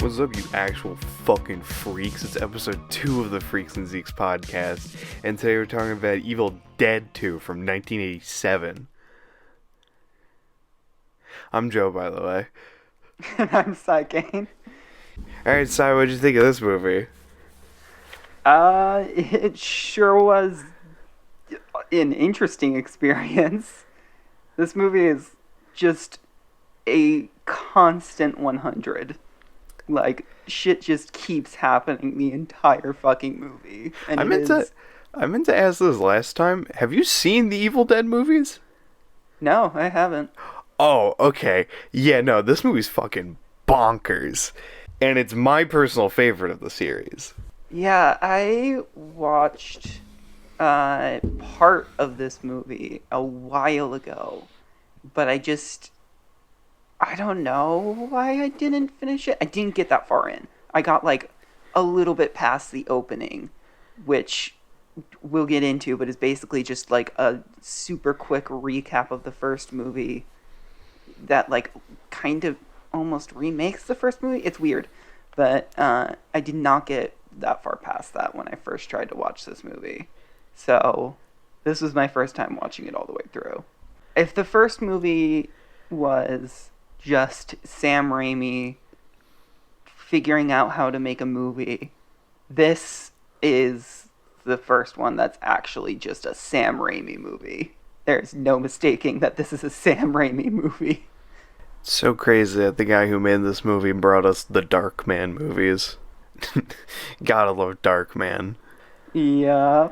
What's up, you actual fucking freaks? It's episode 2 of the Freaks and Zeeks podcast, and today we're talking about Evil Dead 2 from 1987. I'm Joe, by the way. And I'm Psycane. Alright, Cy, what'd you think of this movie? It sure was an interesting experience. This movie is just a constant 100. Like, shit just keeps happening the entire fucking movie. And I meant to ask this last time. Have you seen the Evil Dead movies? No, I haven't. Oh, okay. Yeah, no, this movie's fucking bonkers. And it's my personal favorite of the series. Yeah, I watched part of this movie a while ago, but I don't know why I didn't finish it. I didn't get that far in. I got like a little bit past the opening, which we'll get into, but is basically just like a super quick recap of the first movie that like kind of almost remakes the first movie. It's weird, but I did not get that far past that when I first tried to watch this movie. So this was my first time watching it all the way through. If the first movie was just Sam Raimi figuring out how to make a movie, this is the first one that's actually just a Sam Raimi movie. There's no mistaking that this is a Sam Raimi movie. So crazy that the guy who made this movie brought us the Darkman movies. Gotta love Darkman. Yeah.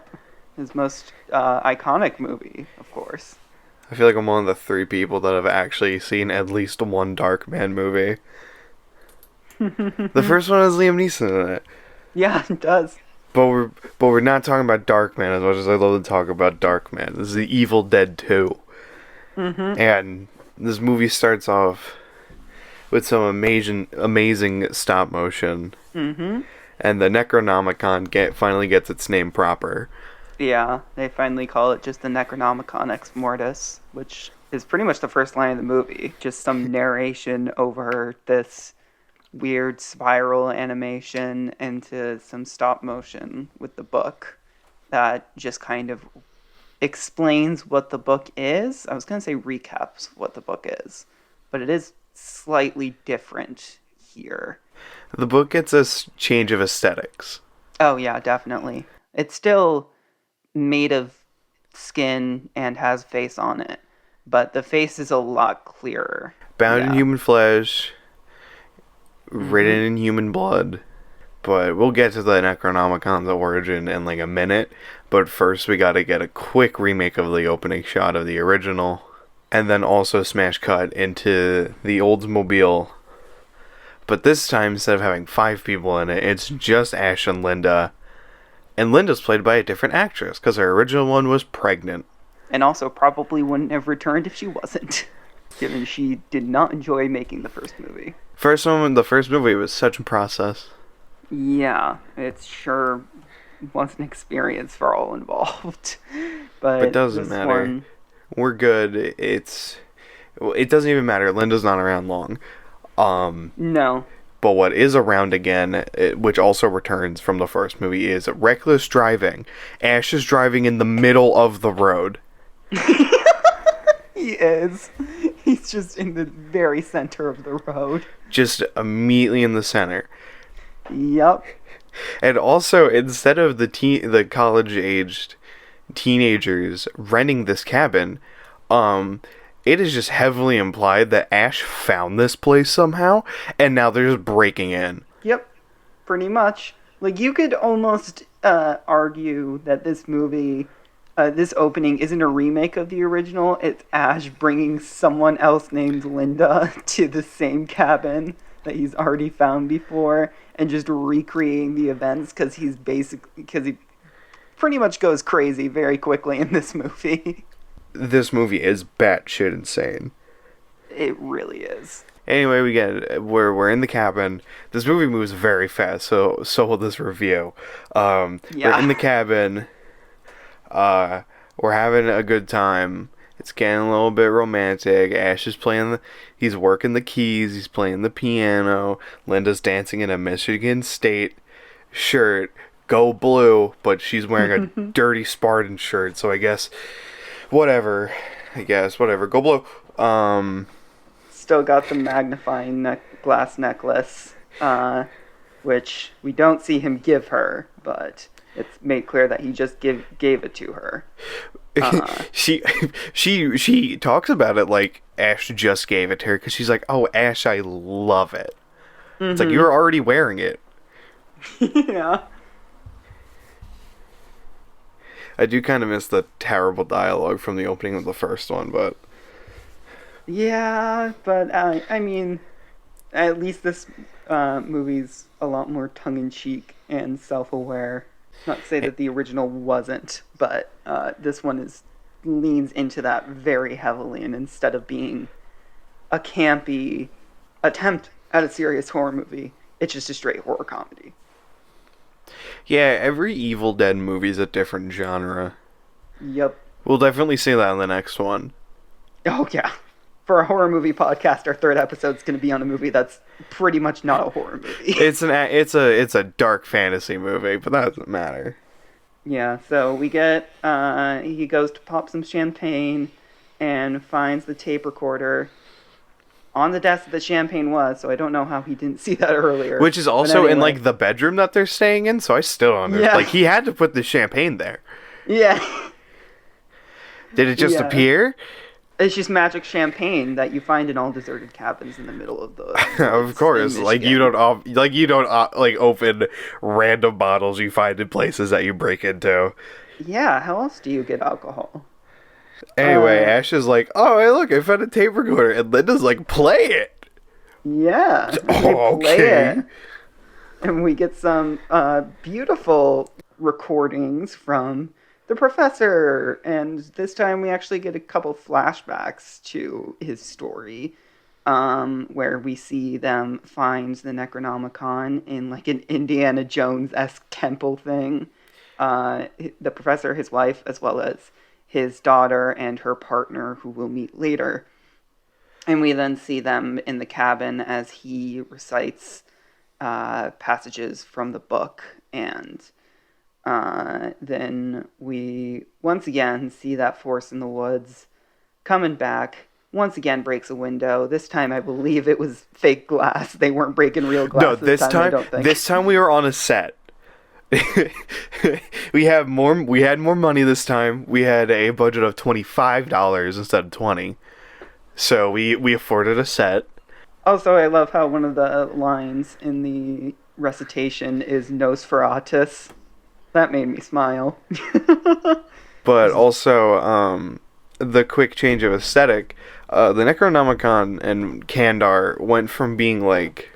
His most iconic movie, of course. I feel like I'm one of the 3 people that have actually seen at least one Darkman movie. The first one has Liam Neeson in it. Yeah, it does. But we're not talking about Darkman as much as I love to talk about Darkman. This is the Evil Dead 2. Mm-hmm. And this movie starts off with some amazing stop motion. Mm-hmm. And the Necronomicon finally gets its name proper. Yeah, they finally call it just the Necronomicon Ex Mortis, which is pretty much the first line of the movie. Just some narration over this weird spiral animation into some stop motion with the book that just kind of explains what the book is. I was going to say recaps what the book is, but it is slightly different here. The book gets a change of aesthetics. Oh yeah, definitely. It's still made of skin and has face on it, but the face is a lot clearer. Bound in human flesh, written in human blood. But we'll get to the Necronomicon's origin in like a minute. But first we gotta get a quick remake of the opening shot of the original. And then also smash cut into the Oldsmobile. But this time, instead of having 5 people in it, it's just Ash and Linda. And Linda's played by a different actress, because her original one was pregnant. And also probably wouldn't have returned if she wasn't, given she did not enjoy making the first movie. The first movie was such a process. Yeah, it sure was an experience for all involved. But it doesn't matter. We're good. It doesn't even matter. Linda's not around long. No. But what is around again, which also returns from the first movie, is reckless driving. Ash is driving in the middle of the road. He is. He's just in the very center of the road. Just immediately in the center. Yep. And also, instead of the college-aged teenagers renting this cabin, it is just heavily implied that Ash found this place somehow, and now they're just breaking in. Yep, pretty much. Like, you could almost argue that this movie, this opening isn't a remake of the original. It's Ash bringing someone else named Linda to the same cabin that he's already found before, and just recreating the events, because he pretty much goes crazy very quickly in this movie. This movie is batshit insane. It really is. Anyway, we're in the cabin. This movie moves very fast, so will this review. We're in the cabin. We're having a good time, It's getting a little bit romantic. Ash is he's working the keys, he's playing the piano. Linda's dancing in a Michigan State shirt, go blue, but she's wearing a dirty Spartan shirt, so I guess, whatever. Go blue. Still got the magnifying glass necklace, which we don't see him give her, but it's made clear that he just gave it to her. She talks about it like Ash just gave it to her because she's like, "Oh, Ash, I love it." It's like, you're already wearing it. Yeah. I do kind of miss the terrible dialogue from the opening of the first one, but yeah, but I mean, at least this movie's a lot more tongue-in-cheek and self-aware. Not to say that the original wasn't, but this one leans into that very heavily, and instead of being a campy attempt at a serious horror movie, it's just a straight horror comedy. yeah, every Evil Dead movie is a different genre. Yep. We'll definitely see that in the next one. Oh yeah. For a horror movie podcast, our third episode's going to be on a movie that's pretty much not a horror movie. It's a dark fantasy movie, but that doesn't matter. Yeah, so we get he goes to pop some champagne and finds the tape recorder on the desk that the champagne was, so I don't know how he didn't see that earlier. Which is also in like the bedroom that they're staying in, so I still don't understand. Yeah. Like, he had to put the champagne there. Yeah. Did it just appear? It's just magic champagne that you find in all deserted cabins in the middle of the of course, like you don't open random bottles you find in places that you break into. Yeah, how else do you get alcohol? Anyway, Ash is like, "Oh, hey, look, I found a tape recorder," and Linda's like, "Play it." Yeah, Oh, play okay. it. And we get some beautiful recordings from the professor, and this time we actually get a couple flashbacks to his story, where we see them find the Necronomicon in like an Indiana Jones-esque temple thing. The professor, his wife, as well as his daughter and her partner, who we'll meet later. And we then see them in the cabin as he recites passages from the book, and then we once again see that force in the woods coming back. Once again breaks a window. This time I believe it was fake glass. They weren't breaking real glass. No, this time I don't think. This time we were on a set. we had more money this time. We had a budget of $25 instead of 20. So we afforded a set. Also, I love how one of the lines in the recitation is Nosferatus. That made me smile. But also, the quick change of aesthetic, the Necronomicon and Kandar went from being like...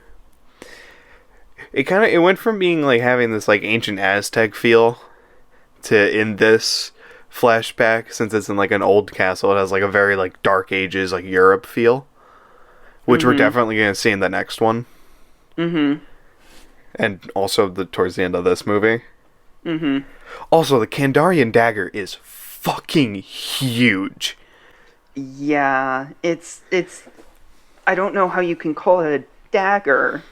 It went from being like having this like ancient Aztec feel to in this flashback, since it's in like an old castle, it has like a very like Dark Ages like Europe feel, which we're definitely going to see in the next one. Mm-hmm. And also towards the end of this movie. Mm-hmm. Also, the Kandarian dagger is fucking huge. Yeah, it's I don't know how you can call it a dagger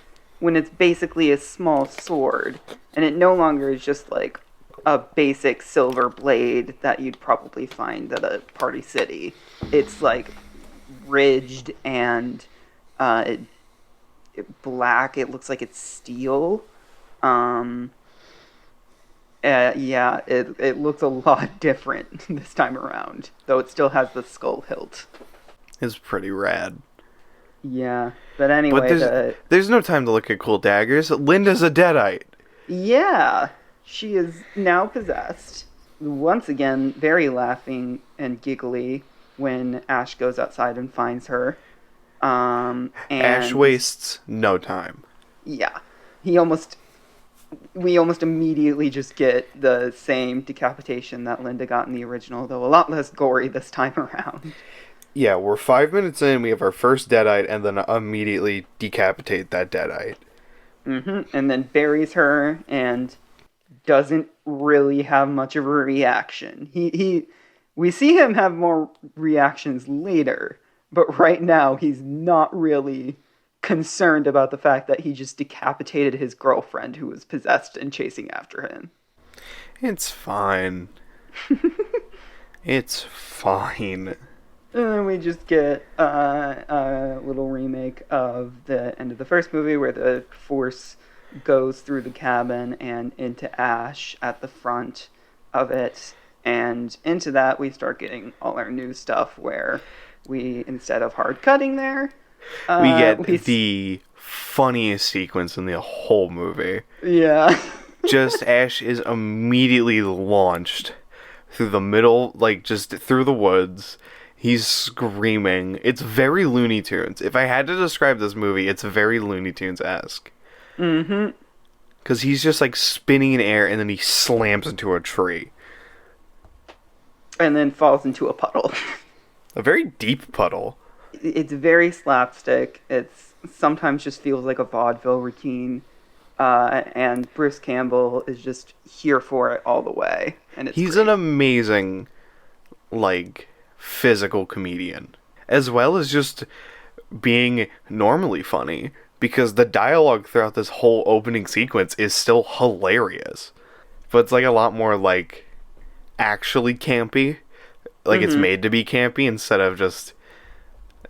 when it's basically a small sword, and it no longer is just like a basic silver blade that you'd probably find at a party city. It's like ridged and black. It looks like it's steel. Yeah, it looks a lot different this time around, though it still has the skull hilt. It's pretty rad. Yeah, but anyway, there's no time to look at cool daggers. Linda's a Deadite. Yeah, she is now possessed. Once again, very laughing and giggly when Ash goes outside and finds her. And Ash wastes no time. Yeah, we almost immediately just get the same decapitation that Linda got in the original, though a lot less gory this time around. Yeah, we're 5 minutes in, we have our first Deadite, and then immediately decapitate that Deadite. Mm-hmm. And then buries her, and doesn't really have much of a reaction. He We see him have more reactions later, but right now he's not really concerned about the fact that he just decapitated his girlfriend who was possessed and chasing after him. It's fine. It's fine. And then we just get a little remake of the end of the first movie where the Force goes through the cabin and into Ash at the front of it. And into that, we start getting all our new stuff where we, instead of hard cutting there, we get the funniest sequence in the whole movie. Yeah. Just Ash is immediately launched through the middle, like just through the woods. He's screaming. It's very Looney Tunes. If I had to describe this movie, it's very Looney Tunes-esque. Mm-hmm. Because he's just like spinning in air and then he slams into a tree. And then falls into a puddle. A very deep puddle. It's very slapstick. It's sometimes just feels like a vaudeville routine. And Bruce Campbell is just here for it all the way. And He's great. an amazing, like, physical comedian. As well as just being normally funny. Because the dialogue throughout this whole opening sequence is still hilarious. But it's like a lot more, like, actually campy. Like, it's made to be campy instead of just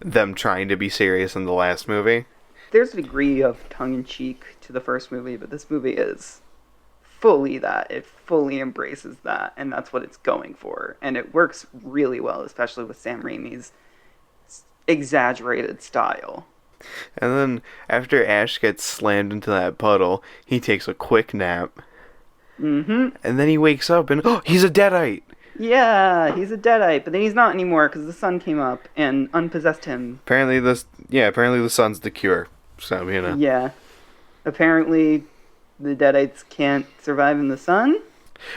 them trying to be serious in the last movie. There's a degree of tongue-in-cheek to the first movie, but this movie is fully that. It fully embraces that, and that's what it's going for. And it works really well, especially with Sam Raimi's exaggerated style. And then, after Ash gets slammed into that puddle, he takes a quick nap. Mm-hmm. And then he wakes up and, oh, he's a deadite! Yeah, he's a deadite, but then he's not anymore because the sun came up and unpossessed him. Apparently the sun's the cure. So, you know. Yeah. Apparently, the deadites can't survive in the sun.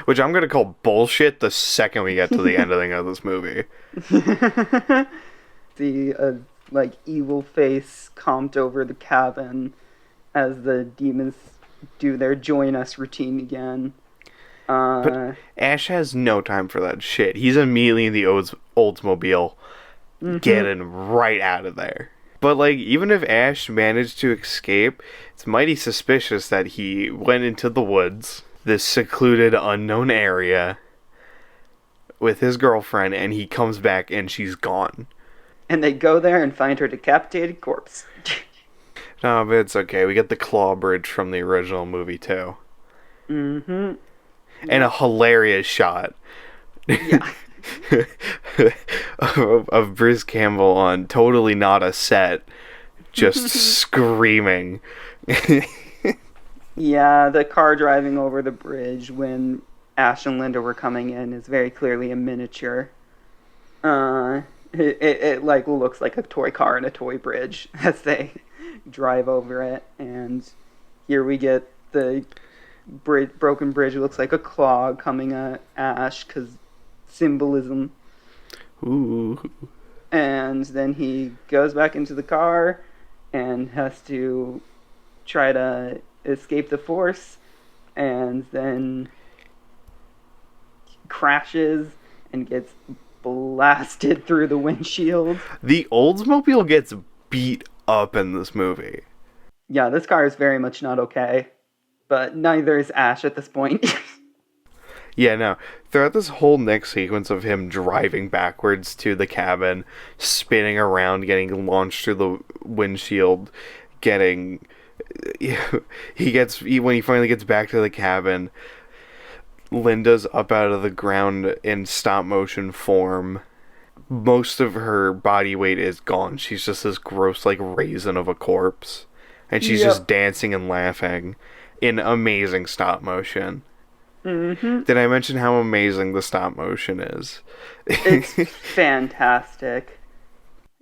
Which I'm gonna call bullshit the second we get to the ending of this movie. The, evil face comped over the cabin as the demons do their join us routine again. But Ash has no time for that shit. He's immediately in the Oldsmobile getting right out of there. But, like, even if Ash managed to escape, it's mighty suspicious that he went into the woods, this secluded, unknown area, with his girlfriend, and he comes back and she's gone. And they go there and find her decapitated corpse. No, but it's okay. We get the claw bridge from the original movie, too. Mm-hmm. And a hilarious shot. Yeah. of Bruce Campbell on totally not a set, just screaming. Yeah, the car driving over the bridge when Ash and Linda were coming in is very clearly a miniature. It looks like a toy car and a toy bridge as they drive over it, and here we get the broken bridge. It looks like a claw coming at Ash because symbolism. Ooh. And then he goes back into the car and has to try to escape the Force, and then crashes and gets blasted through the windshield. The Oldsmobile gets beat up in this movie. Yeah, this car is very much not okay, but neither is Ash at this point. Yeah, no. Throughout this whole next sequence of him driving backwards to the cabin, spinning around, getting launched through the windshield, when he finally gets back to the cabin, Linda's up out of the ground in stop motion form. Most of her body weight is gone. She's just this gross, like, raisin of a corpse. And she's just dancing and laughing in amazing stop motion. Mm-hmm. Did I mention how amazing the stop motion is? It's fantastic.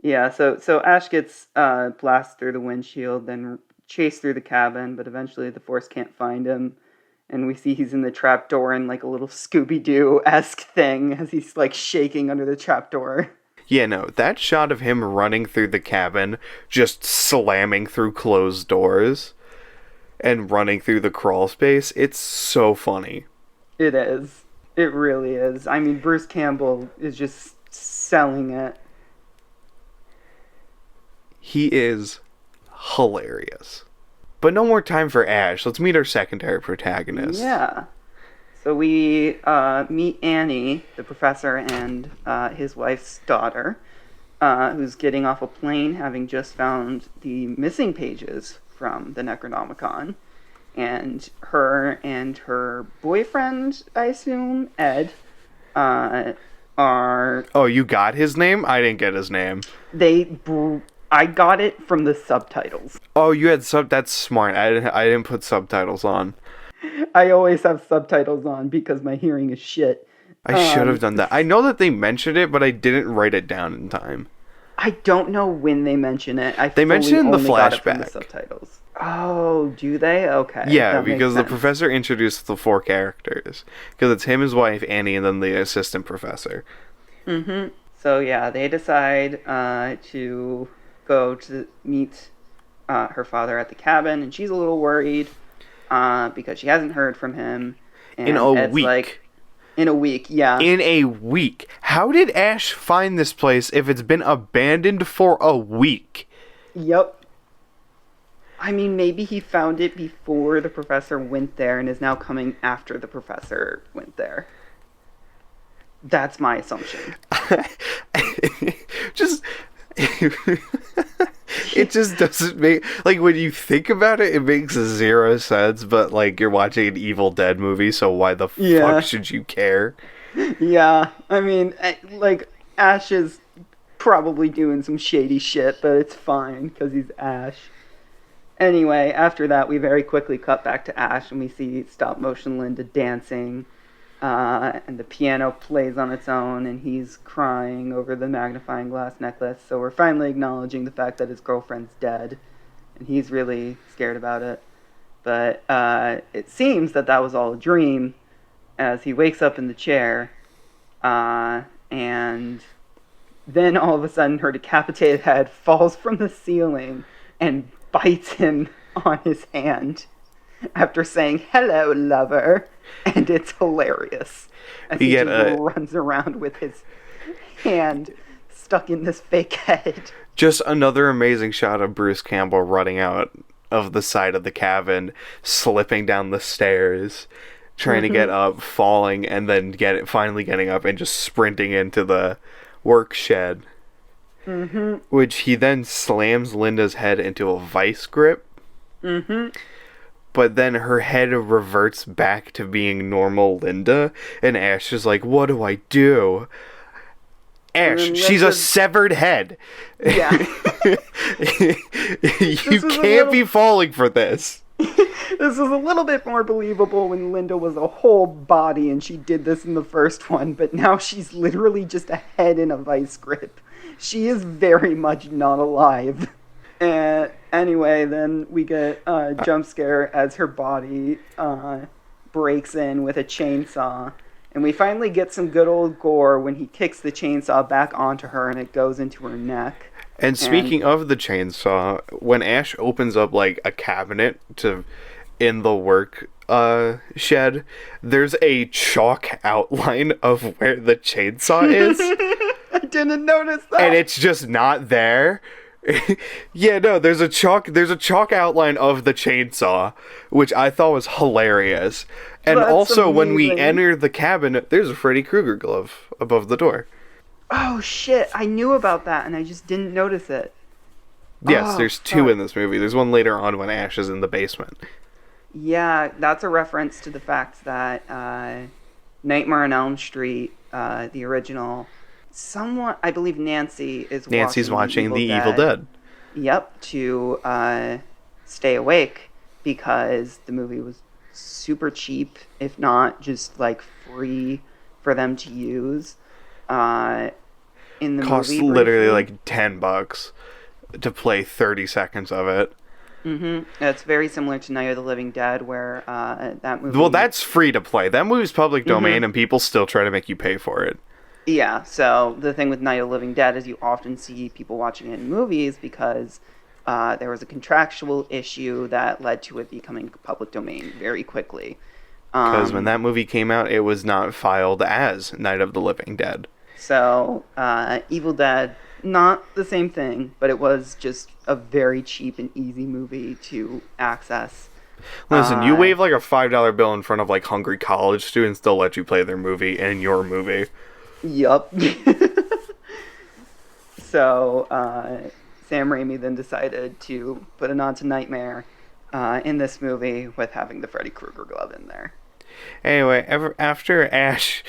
Yeah, so Ash gets blasted through the windshield, then chased through the cabin, but eventually the Force can't find him. And we see he's in the trapdoor in like a little Scooby-Doo-esque thing as he's like shaking under the trapdoor. Yeah, no, that shot of him running through the cabin, just slamming through closed doors, and running through the crawl space, it's so funny. It is. It really is. I mean, Bruce Campbell is just selling it. He is hilarious. But no more time for Ash. Let's meet our secondary protagonist. Yeah. So we meet Annie, the professor, and his wife's daughter, who's getting off a plane having just found the missing pages from the Necronomicon. And her boyfriend, I assume, Ed, are... Oh, you got his name? I didn't get his name. I got it from the subtitles. Oh, you had that's smart. I didn't put subtitles on. I always have subtitles on because my hearing is shit. I should have done that. I know that they mentioned it, but I didn't write it down in time. I don't know when they mention it. They mention it in the only got it from the flashback. subtitles. Oh, do they? Okay. Yeah, because the professor introduced the 4 characters. Because it's him, his wife, Annie, and then the assistant professor. Mm-hmm. So yeah, they decide to go to meet her father at the cabin, and she's a little worried because she hasn't heard from him. And in a Ed's week. Like, in a week, yeah. In a week. How did Ash find this place if it's been abandoned for a week? Yep. I mean, maybe he found it before the professor went there and is now coming after the professor went there. That's my assumption. Just... It just doesn't make... Like, when you think about it, it makes 0 sense, but, like, you're watching an Evil Dead movie, so why the fuck should you care? Yeah, I mean, like, Ash is probably doing some shady shit, but it's fine, because he's Ash. Anyway, after that, we very quickly cut back to Ash, and we see stop-motion Linda dancing, and the piano plays on its own, and he's crying over the magnifying glass necklace, so we're finally acknowledging the fact that his girlfriend's dead, and he's really scared about it. But it seems that was all a dream, as he wakes up in the chair, and then all of a sudden her decapitated head falls from the ceiling and bites him on his hand after saying, "Hello, lover," and it's hilarious as he just runs around with his hand stuck in this fake head. Just another amazing shot of Bruce Campbell running out of the side of the cabin, slipping down the stairs, trying to get up, falling, and then finally getting up and just sprinting into the work shed. Mm-hmm. Which he then slams Linda's head into a vice grip. Mm-hmm. But then her head reverts back to being normal Linda, and Ash is like, "What do I do?" Ash, she's a severed head. Yeah. You can't be falling for this. This is a little bit more believable when Linda was a whole body and she did this in the first one, but now she's literally just a head in a vice grip. She is very much not alive. Anyway, then we get a jump scare as her body breaks in with a chainsaw. And we finally get some good old gore when he kicks the chainsaw back onto her and it goes into her neck. And speaking of the chainsaw, when Ash opens up like a cabinet in the work shed, there's a chalk outline of where the chainsaw is. I didn't notice that. And it's just not there. Yeah, no, there's a chalk outline of the chainsaw, which I thought was hilarious. And That's also, amazing. when we enter the cabin, there's a Freddy Krueger glove above the door. Oh shit, I knew about that and I just didn't notice it. Yes, there's 2 in this movie. There's one later on when Ash is in the basement. Yeah, that's a reference to the fact that Nightmare on Elm Street, the original, I believe Nancy's watching the Evil Dead. Yep, to stay awake because the movie was super cheap, if not just like free for them to use. In the Costs movie literally like $10 to play 30 seconds of it. Mm-hmm. It's very similar to Night of the Living Dead, where that movie... Well, that's free to play. That movie's public domain, and people still try to make you pay for it. Yeah, so the thing with Night of the Living Dead is you often see people watching it in movies because there was a contractual issue that led to it becoming public domain very quickly. Because when that movie came out, it was not filed as Night of the Living Dead. So, Evil Dead, not the same thing, but it was just a very cheap and easy movie to access. Listen, you wave like a $5 bill in front of like hungry college students, they'll let you play their movie in your movie. Yup. So, Sam Raimi then decided to put a nod to Nightmare in this movie with having the Freddy Krueger glove in there. Anyway, after Ash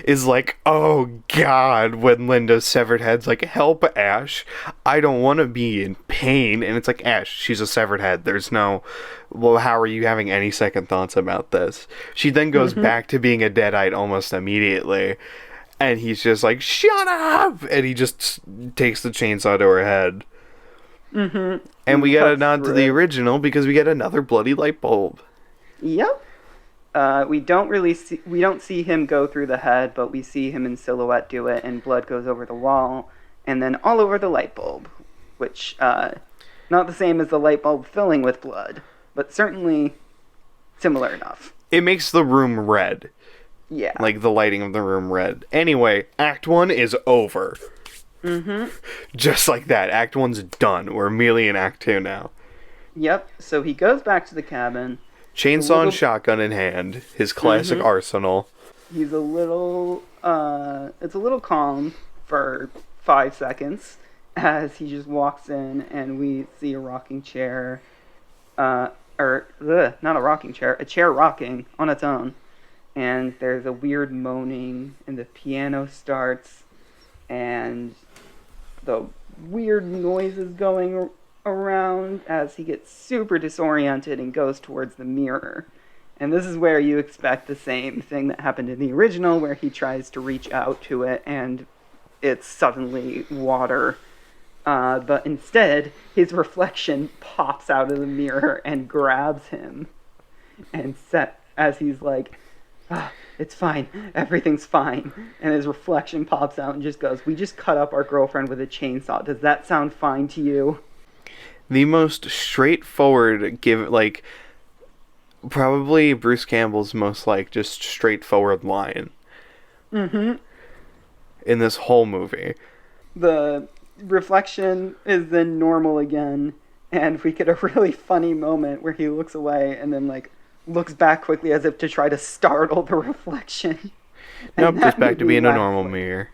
is like, oh god, when Linda's severed head's like, help Ash, I don't want to be in pain. And it's like, Ash, she's a severed head. There's no, well, how are you having any second thoughts about this? She then goes back to being a deadite almost immediately. And he's just like, shut up! And he just takes the chainsaw to her head. Mm-hmm. And we get a nod to the original because we get another bloody light bulb. Yep. We don't see him go through the head, but we see him in silhouette do it, and blood goes over the wall, and then all over the light bulb, which, not the same as the light bulb filling with blood, but certainly similar enough. It makes the room red. Yeah. Like the lighting of the room red. Anyway, Act 1 is over. Mm-hmm. Just like that. Act 1's done. We're immediately in Act 2 now. Yep. So he goes back to the cabin. Chainsaw and shotgun in hand. His classic arsenal. He's a little, it's a little calm for 5 seconds as he just walks in and we see a rocking chair, not a rocking chair, a chair rocking on its own. And there's a weird moaning and the piano starts and the weird noises going around as he gets super disoriented and goes towards the mirror. And this is where you expect the same thing that happened in the original, where he tries to reach out to it and it's suddenly water. But instead, his reflection pops out of the mirror and grabs him. And as he's like, it's fine, everything's fine. And his reflection pops out and just goes, we just cut up our girlfriend with a chainsaw. Does that sound fine to you? The most straightforward, probably Bruce Campbell's most, just straightforward line. Mm-hmm. In this whole movie. The reflection is then normal again, and we get a really funny moment where he looks away and then, looks back quickly as if to try to startle the reflection. Nope, just back to being a normal mirror.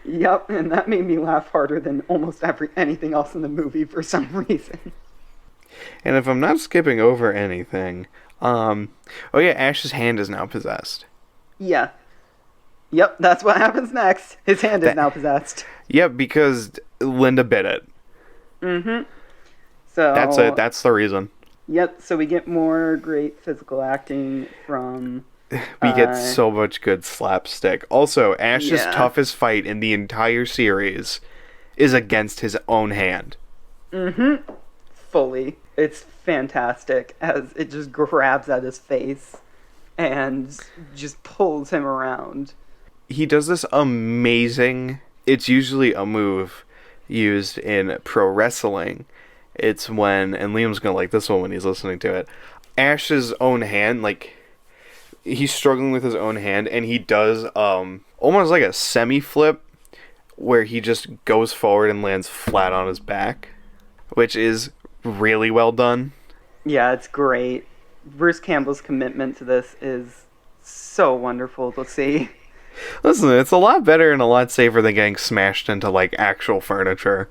Yep, and that made me laugh harder than almost anything else in the movie for some reason. And if I'm not skipping over anything, Ash's hand is now possessed. Yeah. Yep, that's what happens next. His hand is now possessed. Yep, because Linda bit it. Mm-hmm. So that's it. That's the reason. Yep, so we get more great physical acting from... We get so much good slapstick. Also, Ash's toughest fight in the entire series is against his own hand. Mm-hmm. Fully. It's fantastic as it just grabs at his face and just pulls him around. He does this amazing... It's usually a move used in pro wrestling. It's when... And Liam's gonna like this one when he's listening to it. Ash's own hand, he's struggling with his own hand, and he does almost like a semi-flip where he just goes forward and lands flat on his back, which is really well done. Yeah, it's great. Bruce Campbell's commitment to this is so wonderful to see. Listen, it's a lot better and a lot safer than getting smashed into, actual furniture.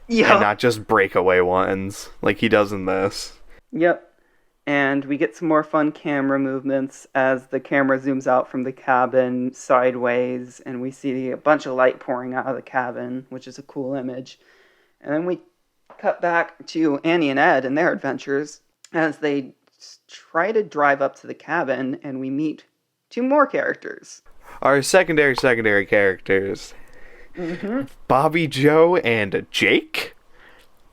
Yeah. And not just breakaway ones, like he does in this. Yep. And we get some more fun camera movements as the camera zooms out from the cabin sideways, and we see a bunch of light pouring out of the cabin, which is a cool image. And then we cut back to Annie and Ed and their adventures as they try to drive up to the cabin, and we meet 2 more characters. Our secondary characters. Mm-hmm. Bobby Joe and Jake.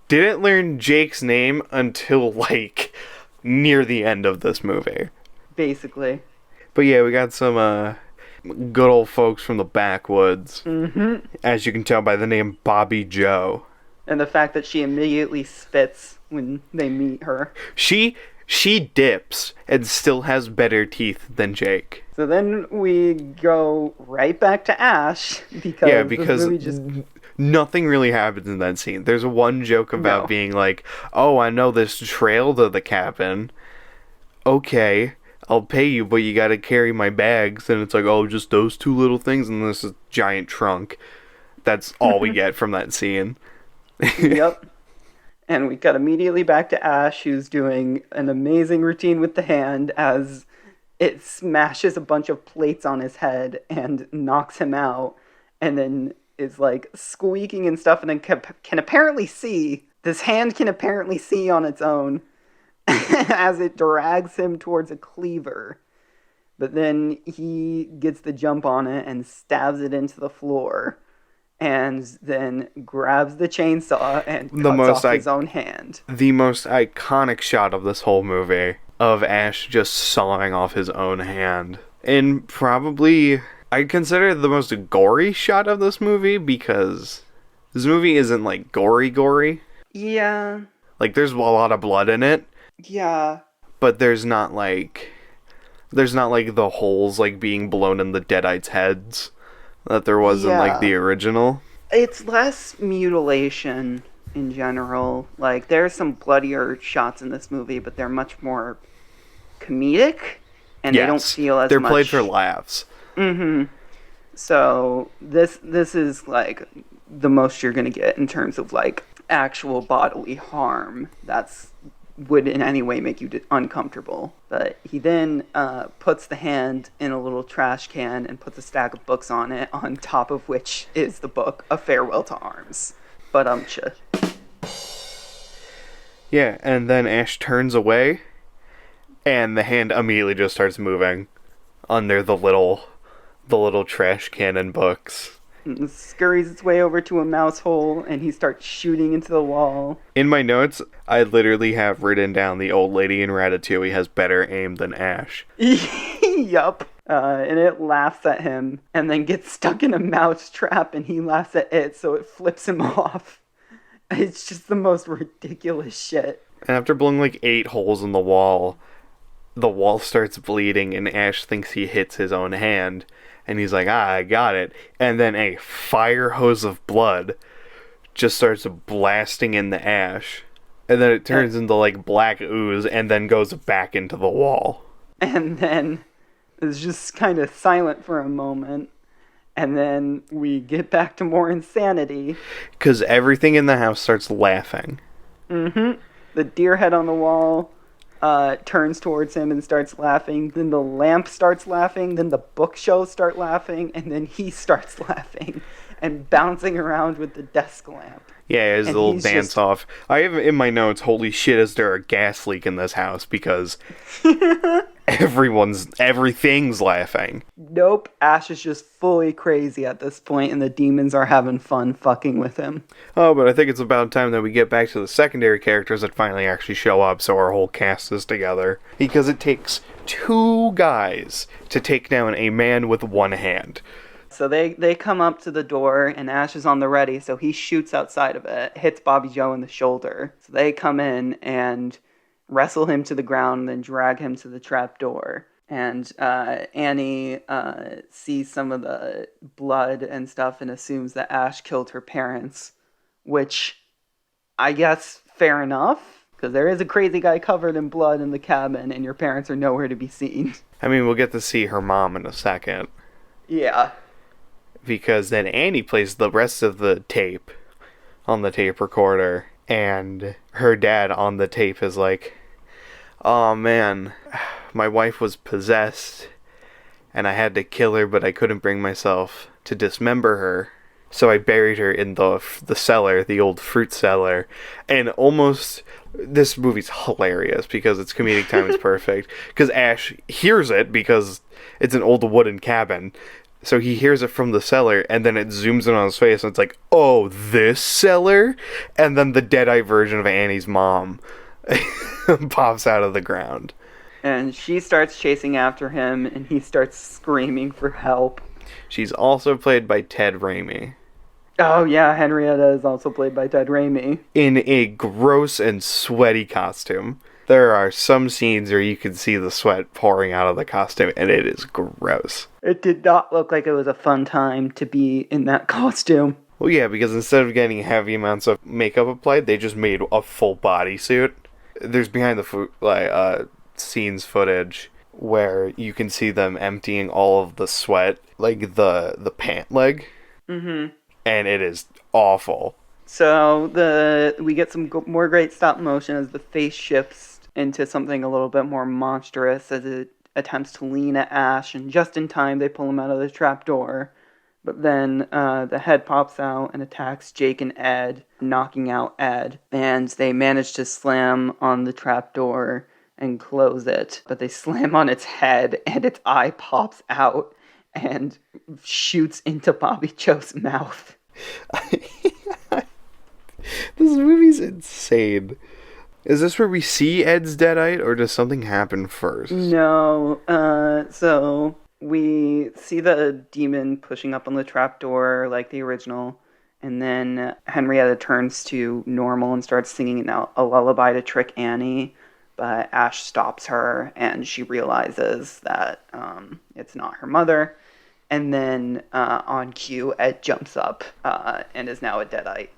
Didn't learn Jake's name until, near the end of this movie. Basically. But yeah, we got some good old folks from the backwoods. Mm-hmm. As you can tell by the name Bobby Joe. And the fact that she immediately spits when they meet her. She She dips and still has better teeth than Jake. So then we go right back to Ash because this movie just... nothing really happens in that scene. There's one joke about being like, oh, I know this trail to the cabin. Okay, I'll pay you, but you gotta carry my bags. And it's like, oh, just those two little things and this giant trunk. That's all we get from that scene. Yep. And we cut immediately back to Ash, who's doing an amazing routine with the hand as it smashes a bunch of plates on his head and knocks him out. And then is like squeaking and stuff, and then can apparently see. This hand can apparently see on its own as it drags him towards a cleaver. But then he gets the jump on it and stabs it into the floor. And then grabs the chainsaw and cuts off his own hand. The most iconic shot of this whole movie, of Ash just sawing off his own hand. And probably, I'd consider it the most gory shot of this movie, because this movie isn't, like, gory. Yeah. Like, there's a lot of blood in it. Yeah. But there's not, like, the holes, like, being blown in the Deadites' heads that there was in, like, the original. It's less mutilation in general. Like, there's some bloodier shots in this movie, but they're much more comedic, and they don't feel as much... They're played for laughs. Mm-hmm. So, this is, like, the most you're gonna get in terms of, like, actual bodily harm that's would in any way make you uncomfortable. But he then puts the hand in a little trash can and puts a stack of books on it, on top of which is the book A Farewell to Arms. But yeah, and then Ash turns away, and the hand immediately just starts moving under the little trash can and books. It scurries its way over to a mouse hole, and he starts shooting into the wall. In my notes, I literally have written down the old lady in Ratatouille has better aim than Ash. Yup. And it laughs at him, and then gets stuck in a mouse trap, and he laughs at it, so it flips him off. It's just the most ridiculous shit. And after blowing like 8 holes in the wall starts bleeding, and Ash thinks he hits his own hand. And he's like, I got it. And then a fire hose of blood just starts blasting into Ash. And then it turns into, like, black ooze and then goes back into the wall. And then it's just kind of silent for a moment. And then we get back to more insanity. Because everything in the house starts laughing. Mm-hmm. The deer head on the wall turns towards him and starts laughing. Then the lamp starts laughing. Then the bookshelves start laughing. And then he starts laughing and bouncing around with the desk lamp. Yeah, his little dance off. I have in my notes, holy shit, is there a gas leak in this house? Because everything's laughing. Nope, Ash is just fully crazy at this point, and the demons are having fun fucking with him. Oh, but I think it's about time that we get back to the secondary characters that finally actually show up, so our whole cast is together. Because it takes 2 guys to take down a man with 1 hand. So they come up to the door, and Ash is on the ready, so he shoots outside of it, hits Bobby Joe in the shoulder. So they come in and wrestle him to the ground, and then drag him to the trap door. And Annie sees some of the blood and stuff and assumes that Ash killed her parents, which I guess fair enough, because there is a crazy guy covered in blood in the cabin, and your parents are nowhere to be seen. I mean, we'll get to see her mom in a second. Yeah. Because then Annie plays the rest of the tape on the tape recorder, and her dad on the tape is like, oh man, my wife was possessed, and I had to kill her, but I couldn't bring myself to dismember her, so I buried her in the cellar, the old fruit cellar, and almost... This movie's hilarious because its comedic time is perfect, because Ash hears it because it's an old wooden cabin. So he hears it from the cellar, and then it zooms in on his face, and it's like, oh, this cellar? And then the Deadeye version of Annie's mom pops out of the ground. And she starts chasing after him, and he starts screaming for help. She's also played by Ted Raimi. Oh, yeah, Henrietta is also played by Ted Raimi. In a gross and sweaty costume. There are some scenes where you can see the sweat pouring out of the costume, and it is gross. It did not look like it was a fun time to be in that costume. Well, yeah, because instead of getting heavy amounts of makeup applied, they just made a full bodysuit. There's behind the scenes footage where you can see them emptying all of the sweat, like the pant leg. Mm-hmm. And it is awful. So we get some more great stop motion as the face shifts into something a little bit more monstrous as it attempts to lean at Ash, and just in time they pull him out of the trapdoor. But then the head pops out and attacks Jake and Ed, knocking out Ed. And they manage to slam on the trapdoor and close it. But they slam on its head and its eye pops out and shoots into Bobby Joe's mouth. This movie's insane. Is this where we see Ed's deadite, or does something happen first? No, so we see the demon pushing up on the trapdoor like the original, and then Henrietta turns to normal and starts singing a lullaby to trick Annie, but Ash stops her, and she realizes that it's not her mother, and then on cue, Ed jumps up and is now a deadite,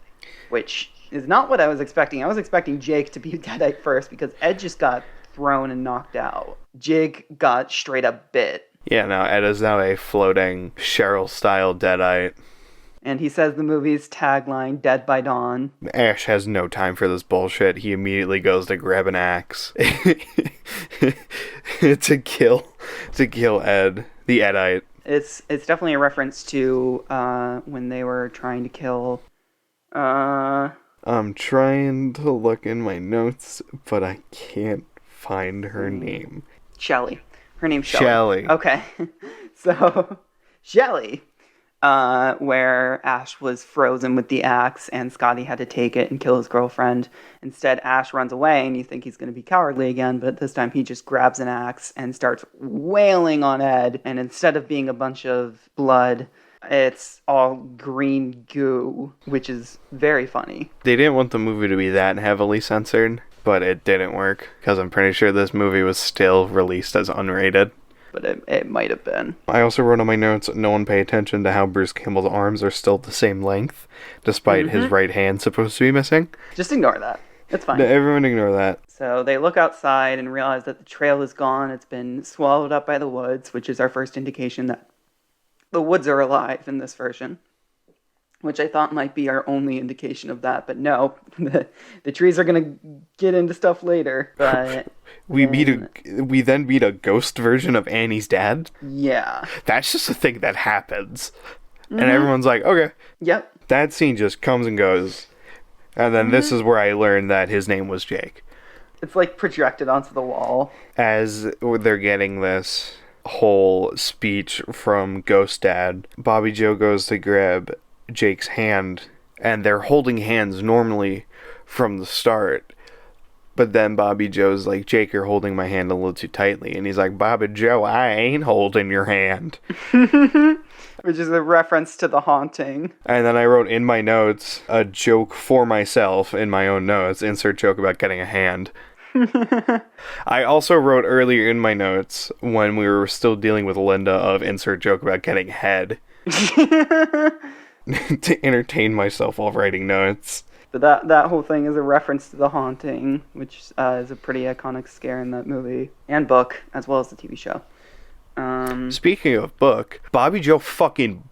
which is not what I was expecting. I was expecting Jake to be deadite first because Ed just got thrown and knocked out. Jake got straight up bit. Yeah, no, Ed is now a floating Cheryl-style deadite. And he says the movie's tagline, Dead by Dawn. Ash has no time for this bullshit. He immediately goes to grab an axe to kill Ed, the Edite. It's definitely a reference to when they were trying to kill... I'm trying to look in my notes, but I can't find her name. Shelley. Her name's Shelley. Shelley. Okay. So, Shelley, where Ash was frozen with the axe and Scotty had to take it and kill his girlfriend. Instead, Ash runs away and you think he's going to be cowardly again, but this time he just grabs an axe and starts wailing on Ed. And instead of being a bunch of blood, it's all green goo, which is very funny. They didn't want the movie to be that heavily censored, but it didn't work, because I'm pretty sure this movie was still released as unrated. But it might have been. I also wrote on my notes, no one pay attention to how Bruce Campbell's arms are still the same length, despite his right hand supposed to be missing. Just ignore that. It's fine. Everyone ignore that. So they look outside and realize that the trail is gone. It's been swallowed up by the woods, which is our first indication that the woods are alive in this version, which I thought might be our only indication of that, but no, the trees are gonna get into stuff later. But we then meet a ghost version of Annie's dad. Yeah, that's just a thing that happens, and everyone's like, okay, yep. That scene just comes and goes, and then this is where I learned that his name was Jake. It's like projected onto the wall as they're getting this whole speech from Ghost Dad. Bobby Joe goes to grab Jake's hand, and they're holding hands normally from the start, but then Bobby Joe's like, Jake, you're holding my hand a little too tightly, and he's like, Bobby Joe, I ain't holding your hand. Which is a reference to The Haunting. And then I wrote in my notes a joke for myself in my own notes, insert joke about getting a hand. I also wrote earlier in my notes, when we were still dealing with Linda, of insert joke about getting head. To entertain myself while writing notes. But that whole thing is a reference to The Haunting, which is a pretty iconic scare in that movie. And book, as well as the TV show. Speaking of book, Bobby Joe fucking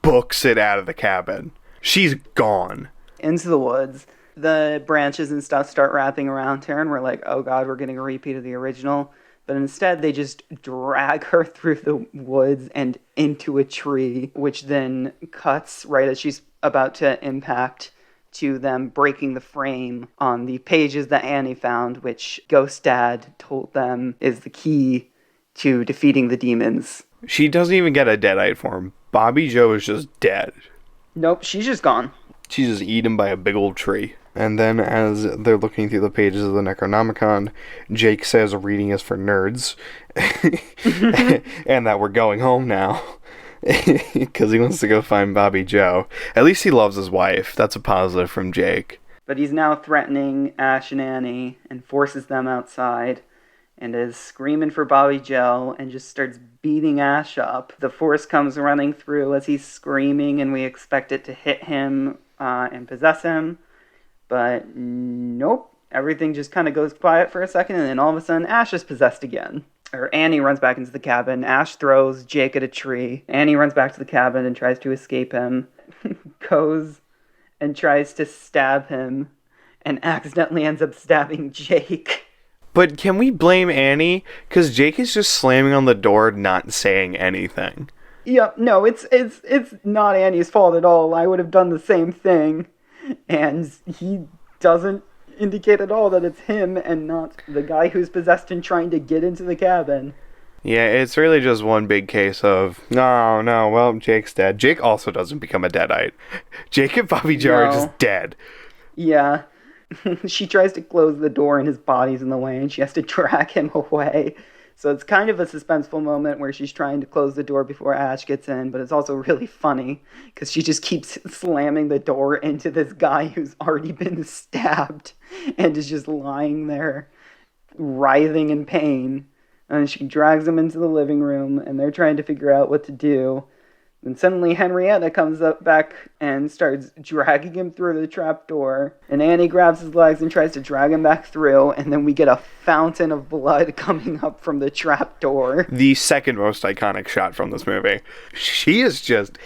books it out of the cabin. She's gone. Into the woods. The branches and stuff start wrapping around her, and we're like, oh god, we're getting a repeat of the original. But instead, they just drag her through the woods and into a tree, which then cuts right as she's about to impact to them breaking the frame on the pages that Annie found, which Ghost Dad told them is the key to defeating the demons. She doesn't even get a deadite form. Bobby Joe is just dead. Nope, she's just gone. She's just eaten by a big old tree. And then as they're looking through the pages of the Necronomicon, Jake says reading is for nerds. And that we're going home now. Because he wants to go find Bobby Joe. At least he loves his wife. That's a positive from Jake. But he's now threatening Ash and Annie and forces them outside and is screaming for Bobby Joe and just starts beating Ash up. The force comes running through as he's screaming, and we expect it to hit him and possess him. But nope. Everything just kind of goes quiet for a second, and then all of a sudden, Ash is possessed again. Or Annie runs back into the cabin. Ash throws Jake at a tree. Annie runs back to the cabin and tries to escape him. Goes and tries to stab him and accidentally ends up stabbing Jake. But can we blame Annie? Because Jake is just slamming on the door, not saying anything. Yep, no, it's not Annie's fault at all. I would have done the same thing. And he doesn't indicate at all that it's him and not the guy who's possessed and trying to get into the cabin. Yeah, it's really just one big case of, no, well, Jake's dead. Jake also doesn't become a deadite. Jake and Bobby Joe are just dead. Yeah. She tries to close the door and his body's in the way and she has to drag him away. So it's kind of a suspenseful moment where she's trying to close the door before Ash gets in, but it's also really funny because she just keeps slamming the door into this guy who's already been stabbed and is just lying there writhing in pain. And she drags him into the living room and they're trying to figure out what to do. And suddenly Henrietta comes up back and starts dragging him through the trapdoor. And Annie grabs his legs and tries to drag him back through. And then we get a fountain of blood coming up from the trapdoor. The second most iconic shot from this movie. She is just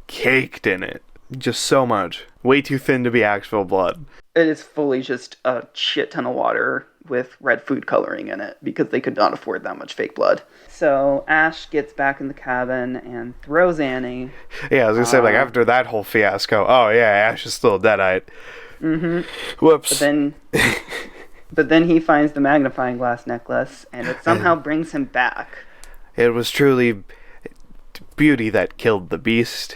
caked in it. Just so much. Way too thin to be actual blood. It is fully just a shit ton of water with red food coloring in it because they could not afford that much fake blood. So Ash gets back in the cabin and throws Annie. Yeah, I was gonna say, like, after that whole fiasco, oh yeah, Ash is still a deadite. Mm-hmm. Whoops. But then he finds the magnifying glass necklace and it somehow brings him back. It was truly beauty that killed the beast.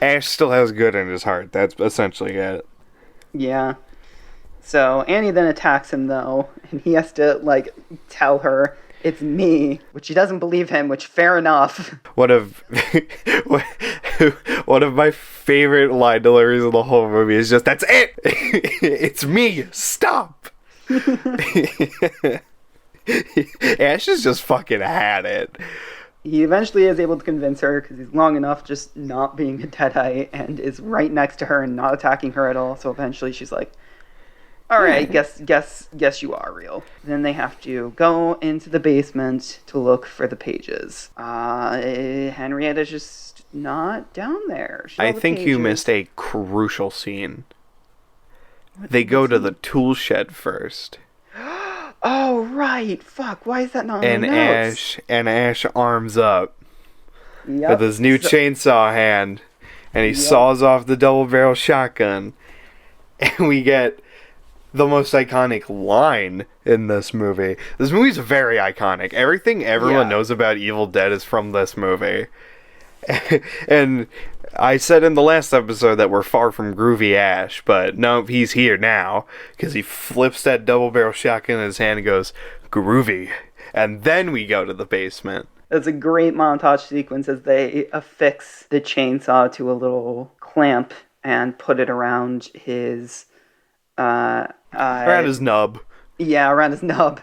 Ash still has good in his heart. That's essentially it. Yeah. So Annie then attacks him, though, and he has to, like, tell her it's me, which she doesn't believe him, which fair enough. One of my favorite line deliveries of the whole movie is just, that's it! It's me! Stop! Ash has just fucking had it. He eventually is able to convince her, because he's long enough just not being a deadite, and is right next to her and not attacking her at all, so eventually she's like, all right, guess you are real. Then they have to go into the basement to look for the pages. Henrietta's just not down there. I think you missed a crucial scene. They go to the tool shed first. Oh, right. Fuck, why is that not on the notes? Ash arms up with his new chainsaw hand, and he saws off the double-barrel shotgun. And we get the most iconic line in this movie. This movie's very iconic. Everything everyone knows about Evil Dead is from this movie. And I said in the last episode that we're far from Groovy Ash, but no, he's here now, because he flips that double-barrel shotgun in his hand and goes, groovy. And then we go to the basement. It's a great montage sequence as they affix the chainsaw to a little clamp and put it around his around his nub. Yeah, around his nub.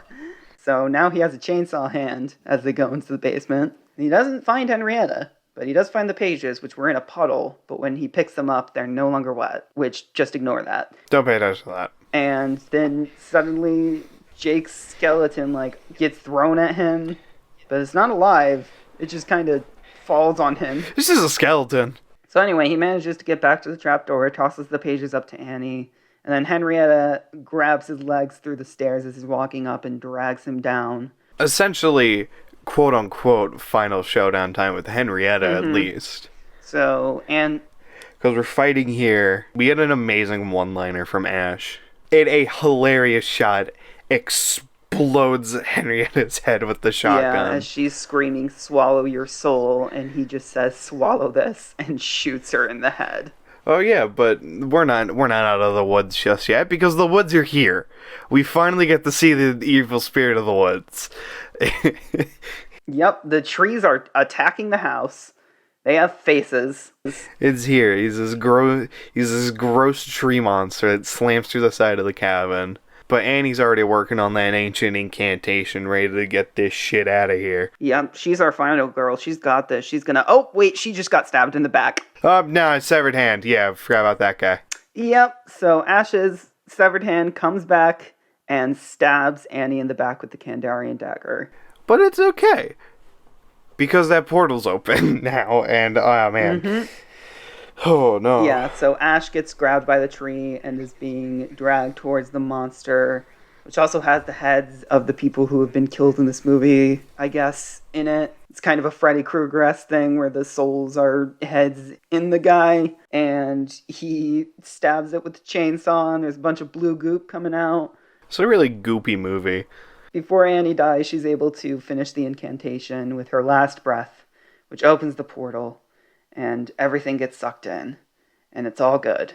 So now he has a chainsaw hand as they go into the basement. He doesn't find Henrietta, but he does find the pages, which were in a puddle. But when he picks them up, they're no longer wet, which just ignore that. Don't pay attention to that. And then suddenly Jake's skeleton gets thrown at him, but it's not alive. It just kind of falls on him. This is a skeleton. So anyway, he manages to get back to the trapdoor, tosses the pages up to Annie, and then Henrietta grabs his legs through the stairs as he's walking up and drags him down. Essentially, quote-unquote, final showdown time with Henrietta, at least. So, and because we're fighting here, we get an amazing one-liner from Ash. In a hilarious shot, explodes Henrietta's head with the shotgun. Yeah, as she's screaming, swallow your soul, and he just says, swallow this, and shoots her in the head. Oh yeah, but we're not out of the woods just yet, because the woods are here. We finally get to see the evil spirit of the woods. Yep, the trees are attacking the house. They have faces. It's here. He's this gross tree monster that slams through the side of the cabin. But Annie's already working on that ancient incantation, ready to get this shit out of here. Yeah, she's our final girl. She's got this. She's gonna... Oh, wait, she just got stabbed in the back. No, it's severed hand. Yeah, forgot about that guy. Yep, so Ash's severed hand comes back and stabs Annie in the back with the Kandarian dagger. But it's okay. Because that portal's open now, and, oh, man. Mm-hmm. Oh, no. Yeah, so Ash gets grabbed by the tree and is being dragged towards the monster, which also has the heads of the people who have been killed in this movie, I guess, in it. It's kind of a Freddy Krueger-esque thing where the souls are heads in the guy, and he stabs it with the chainsaw, and there's a bunch of blue goop coming out. It's a really goopy movie. Before Annie dies, she's able to finish the incantation with her last breath, which opens the portal, and everything gets sucked in, and it's all good.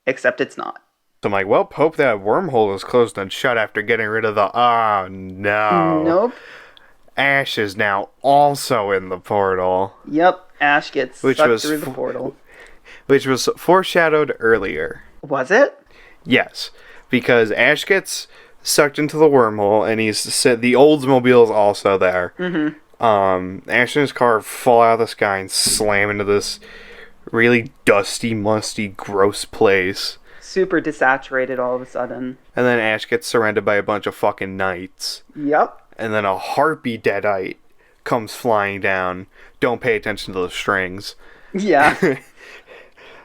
Except it's not. So I'm like, well, hope that wormhole is closed and shut after getting rid of the... Oh, no. Nope. Ash is now also in the portal. Yep, Ash gets sucked through the portal. Which was foreshadowed earlier. Was it? Yes, because Ash gets sucked into the wormhole, and the Oldsmobile is also there. Mm-hmm. Ash and his car fall out of the sky and slam into this really dusty, musty, gross place. Super desaturated all of a sudden. And then Ash gets surrounded by a bunch of fucking knights. Yep. And then a harpy deadite comes flying down. Don't pay attention to the strings. Yeah.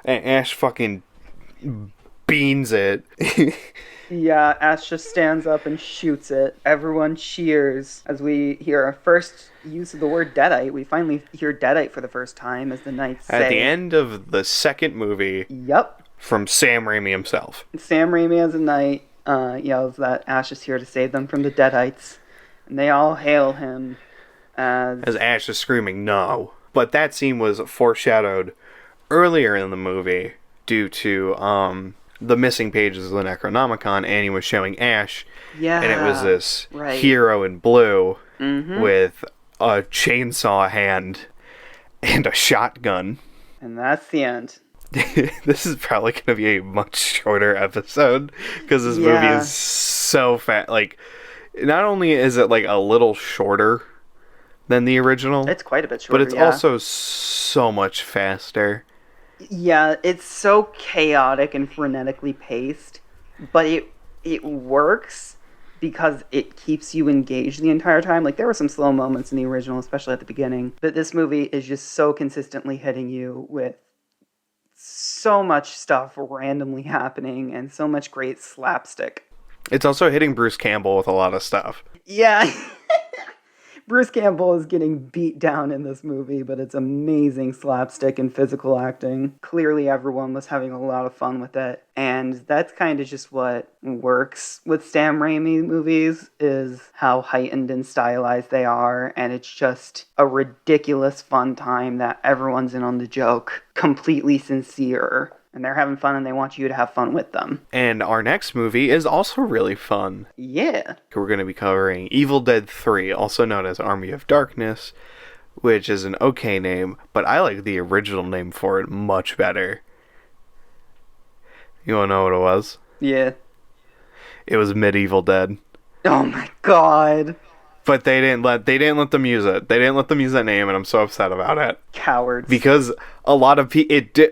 And Ash fucking beans it. Yeah, Ash just stands up and shoots it. Everyone cheers as we hear our first use of the word deadite. We finally hear deadite for the first time as the knights say. At the end of the second movie. Yep. From Sam Raimi himself. Sam Raimi as a knight yells that Ash is here to save them from the deadites. And they all hail him as Ash is screaming no. But that scene was foreshadowed earlier in the movie due to the missing pages of the Necronomicon. Annie was showing Ash, yeah, and it was this hero in blue with a chainsaw hand and a shotgun. And that's the end. This is probably going to be a much shorter episode because this movie is so fat. Like, not only is it like a little shorter than the original, it's quite a bit shorter, but it's also so much faster. Yeah, it's so chaotic and frenetically paced, but it works because it keeps you engaged the entire time. Like, there were some slow moments in the original, especially at the beginning, but this movie is just so consistently hitting you with so much stuff randomly happening and so much great slapstick. It's also hitting Bruce Campbell with a lot of stuff. Yeah. Bruce Campbell is getting beat down in this movie, but it's amazing slapstick and physical acting. Clearly everyone was having a lot of fun with it, and that's kind of just what works with Sam Raimi movies, is how heightened and stylized they are, and it's just a ridiculous fun time that everyone's in on the joke, completely sincere. And they're having fun, and they want you to have fun with them. And our next movie is also really fun. Yeah. We're going to be covering Evil Dead 3, also known as Army of Darkness, which is an okay name, but I like the original name for it much better. You want to know what it was? Yeah. It was Medieval Dead. Oh my god. But they didn't let them use it. They didn't let them use that name, and I'm so upset about it. Cowards. Because a lot of people...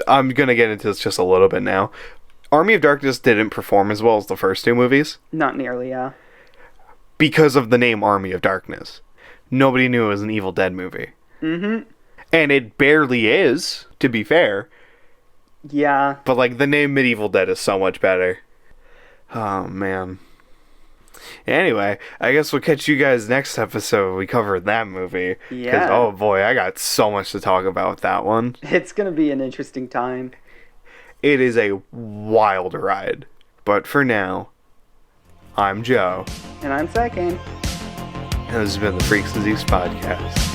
I'm going to get into this just a little bit now. Army of Darkness didn't perform as well as the first two movies. Not nearly, yeah. Because of the name Army of Darkness. Nobody knew it was an Evil Dead movie. Mm-hmm. And it barely is, to be fair. Yeah. But, like, the name Medieval Dead is so much better. Oh, man. Anyway, I guess we'll catch you guys next episode when we cover that movie. Yeah. Because, oh boy, I got so much to talk about with that one. It's going to be an interesting time. It is a wild ride. But for now, I'm Joe. And I'm Psycane. And this has been the Freaks and Zeeks podcast.